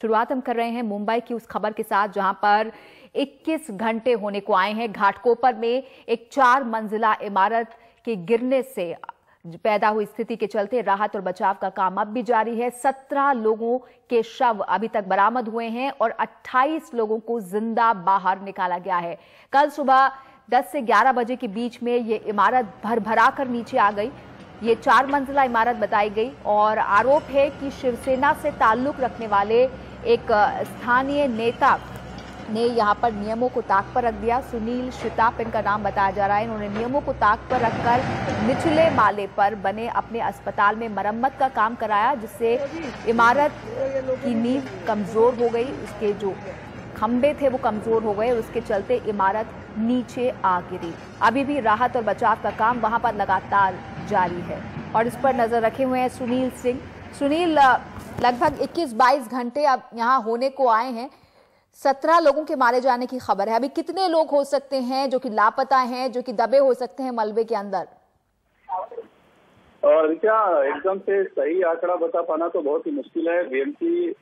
शुरुआत हम कर रहे हैं मुंबई की उस खबर के साथ जहां पर 21 घंटे होने को आए हैं। घाटकोपर में एक 4 मंजिला इमारत के गिरने से पैदा हुई स्थिति के चलते राहत और बचाव का काम अब भी जारी है। 17 लोगों के शव अभी तक बरामद हुए हैं और 28 लोगों को जिंदा बाहर निकाला गया है। कल सुबह 10 से 11 बजे के बीच में ये इमारत भरभरा कर नीचे आ गई। ये 4 मंजिला इमारत बताई गई और आरोप है कि शिवसेना से ताल्लुक रखने वाले एक स्थानीय नेता ने यहां पर नियमों को ताक पर रख दिया। सुनील शिताप इनका नाम बताया जा रहा है। इन्होंने नियमों को ताक पर रखकर निचले माले पर बने अपने अस्पताल में मरम्मत का काम कराया, जिससे इमारत की नींव कमजोर हो गई, उसके जो खंभे थे वो कमजोर हो गए और उसके चलते इमारत नीचे आ गिरी। अभी भी राहत और बचाव का काम वहां पर लगातार जारी है और इस पर नजर रखे हुए हैं सुनील सिंह। सुनील, लगभग 21-22 घंटे अब यहाँ होने को आए हैं। 17 लोगों के मारे जाने की खबर है। अभी कितने लोग हो सकते हैं जो कि लापता हैं, जो कि दबे हो सकते हैं मलबे के अंदर? और क्या एकदम से सही आंकड़ा बता पाना तो बहुत ही मुश्किल है। बीएमसी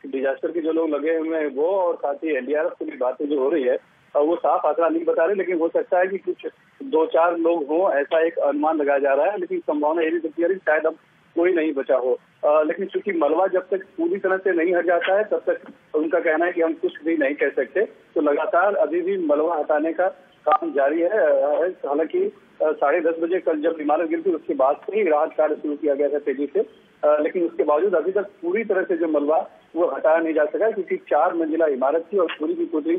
डिजास्टर के जो लोग लगे हुए हैं वो और साथ ही एनडीआरएफ की भी बातें जो हो रही है वो साफ आंकड़ा नहीं बता रहे, लेकिन हो सकता है कि कुछ 2-4 लोग हों, ऐसा एक अनुमान लगाया जा रहा है। लेकिन संभावना ये भी दिखती है शायद अब कोई नहीं बचा हो। लेकिन चूंकि मलबा जब तक पूरी तरह से नहीं हट जाता है तब तक उनका कहना है कि हम कुछ भी नहीं कह सकते। तो लगातार अभी भी मलबा हटाने का काम जारी है। हालांकि 10:30 बजे कल जब इमारत गिरी थी उसके बाद से ही राहत कार्य शुरू किया गया था तेजी से, लेकिन उसके बावजूद अभी तक पूरी तरह से जो मलबा वो हटाया नहीं जा सका, क्योंकि 4 मंजिला इमारत थी और पूरी की पूरी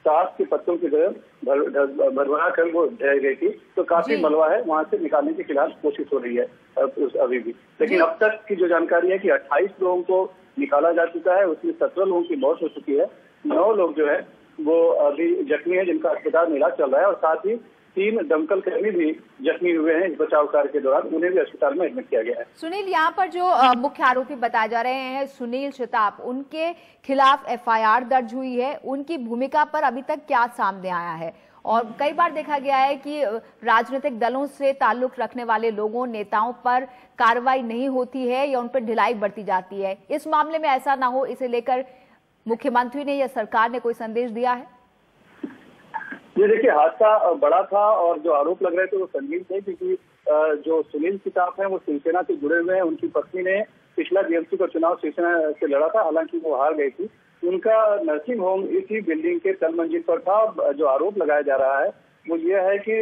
ताश के पत्तों की तरह भरभरा कर वो ढह गई थी। तो काफी मलबा है, वहां से निकालने के खिलाफ कोशिश हो रही है अभी भी। लेकिन अब तक की जो जानकारी है कि 28 लोगों को निकाला जा चुका है, उसमें 17 लोगों की मौत हो चुकी है। 9 लोग जो है वो अभी जख्मी है, जिनका अस्पताल में इलाज चल रहा है और साथ ही 3 दमकल कर्मी भी जख्मी हुए हैं इस बचाव कार्य के दौरान, उन्हें भी अस्पताल में एडमिट किया गया है। सुनील, यहाँ पर जो मुख्य आरोपी बताए जा रहे हैं सुनील शिताप, उनके खिलाफ एफआईआर दर्ज हुई है। उनकी भूमिका पर अभी तक क्या सामने आया है? और कई बार देखा गया है कि राजनीतिक दलों से ताल्लुक रखने वाले लोगों, नेताओं पर कार्रवाई नहीं होती है या उन पर ढिलाई बरती जाती है। इस मामले में ऐसा ना हो, इसे लेकर मुख्यमंत्री ने या सरकार ने कोई संदेश दिया है? ये देखिए, हादसा बड़ा था और जो आरोप लग रहे थे वो संगीन थे, क्योंकि जो सुनील शिताप हैं वो शिवसेना से जुड़े हुए हैं। उनकी पत्नी ने पिछला बीएमसी का चुनाव शिवसेना से लड़ा था, हालांकि वो हार गई थी। उनका नर्सिंग होम इसी बिल्डिंग के तल मंजिल पर था। जो आरोप लगाया जा रहा है वो ये है कि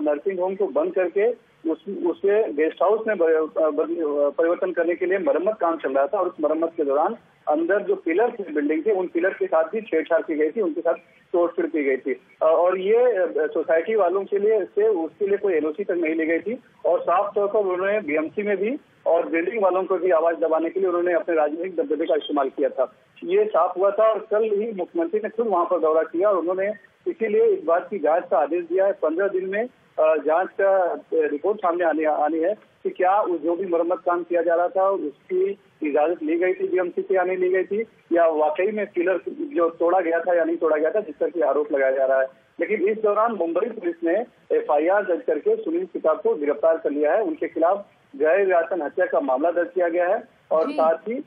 नर्सिंग होम को बंद करके उसे गेस्ट हाउस में परिवर्तन करने के लिए मरम्मत काम चल रहा था और उस मरम्मत के दौरान अंदर जो पिलर थे बिल्डिंग के, उन पिलर के साथ भी छेड़छाड़ की गई थी, उनके साथ तोड़फोड़ की गई थी। और ये सोसाइटी वालों के लिए उसके लिए कोई एलओसी तक नहीं ली गई थी। और साफ तौर पर उन्होंने बीएमसी में भी और बिल्डिंग वालों को भी आवाज दबाने के लिए उन्होंने अपने राजनीतिक दबदबे का इस्तेमाल किया था। ये साफ हुआ था और कल ही मुख्यमंत्री ने खुद वहां पर दौरा किया और उन्होंने इसीलिए इस बात की जांच का आदेश दिया है। 15 दिन में जांच का रिपोर्ट सामने आनी है कि क्या जो भी मरम्मत काम किया जा रहा था उसकी इजाजत ली गई थी बीएमसी से या नहीं ली गई थी, या वाकई में पिलर जो तोड़ा गया था या नहीं तोड़ा गया था, जिस तरह की आरोप लगाया जा रहा है। लेकिन इस दौरान मुंबई पुलिस ने एफआईआर दर्ज करके सुनील शिताप को गिरफ्तार कर लिया है। उनके खिलाफ गैर व्यासन हत्या का मामला दर्ज किया गया है और साथ ही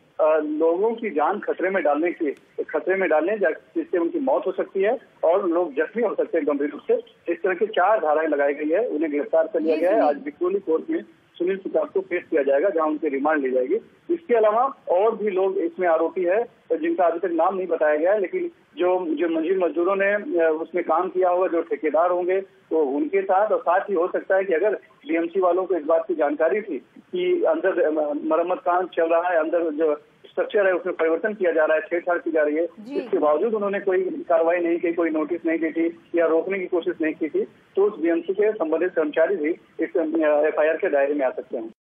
लोगों की जान खतरे में डालने जिससे उनकी मौत हो सकती है और लोग जख्मी हो सकते हैं गंभीर रूप से। इस तरह की 4 धाराएं लगाई गई है। उन्हें गिरफ्तार कर लिया गया है। आज बिक्रोली कोर्ट में सुनील शिताप को पेश किया जाएगा, जहां उनकी रिमांड ली जाएगी। इसके अलावा और भी लोग इसमें आरोपी है जिनका अभी तक नाम नहीं बताया गया है, लेकिन जो मंजिल मजदूरों ने उसमें काम किया होगा, जो ठेकेदार होंगे तो उनके साथ, और साथ ही हो सकता है कि अगर बीएमसी वालों को इस बात की जानकारी थी कि अंदर मरम्मत काम चल रहा है, अंदर जो स्ट्रक्चर है उसमें परिवर्तन किया जा रहा है, छेड़छाड़ की जा रही है, इसके बावजूद उन्होंने कोई कार्रवाई नहीं की, कोई नोटिस नहीं दी थी या रोकने की कोशिश नहीं की थी, तो उस बीएमसी के संबंधित कर्मचारी भी इस एफआईआर के दायरे में आ सकते हैं।